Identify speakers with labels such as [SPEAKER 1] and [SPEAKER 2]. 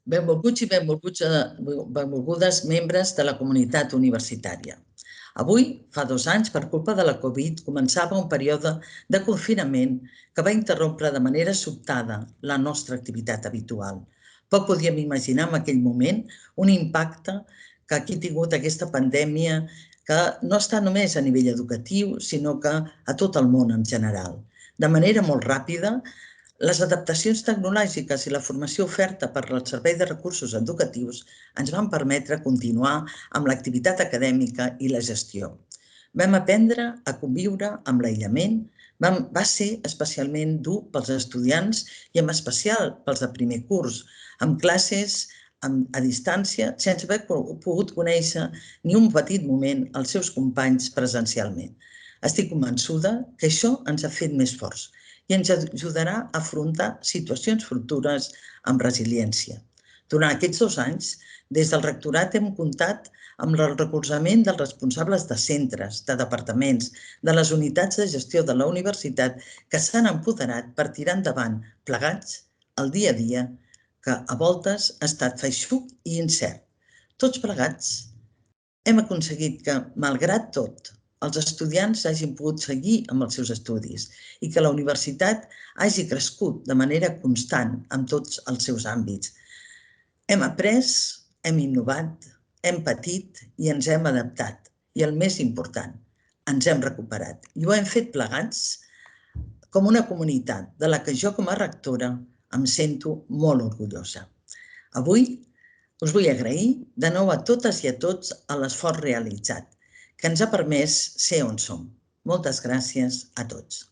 [SPEAKER 1] Benvolguts i benvolgudes membres de la comunitat universitària. Avui, fa 2 anys, per culpa de la Covid, començava un període de confinament que va interrompre de manera sobtada la nostra activitat habitual. Poc podíem imaginar en aquell moment un impacte que aquí ha tingut aquesta pandèmia, que no està només a nivell educatiu, sinó que a tot el món en general. De manera molt ràpida, les adaptacions tecnològiques i la formació oferta per al Servei de Recursos Educatius ens van permetre continuar amb l'activitat acadèmica i la gestió. Vam aprendre a conviure amb l'aïllament, va ser especialment dur pels estudiants i en especial pels de primer curs, amb classes a distància, sense haver pogut conèixer ni un petit moment els seus companys presencialment. Estic convençuda que això ens ha fet més forts i ens ajudarà a afrontar situacions futures amb resiliència. Durant aquests 2 anys, des del rectorat hem comptat amb el recolzament dels responsables de centres, de departaments, de les unitats de gestió de la universitat que s'han empoderat per tirar endavant plegats el dia a dia, que a voltes ha estat feixuc i incert. Tots plegats hem aconseguit que, malgrat tot, els estudiants hagin pogut seguir amb els seus estudis i que la universitat hagi crescut de manera constant en tots els seus àmbits. Hem après, hem innovat, hem patit i ens hem adaptat. I el més important, ens hem recuperat. I ho hem fet plegats com una comunitat de la que jo com a rectora em sento molt orgullosa. Avui us vull agrair de nou a totes i a tots l'esforç realitzat, que ens ha permès ser on som. Moltes gràcies a tots.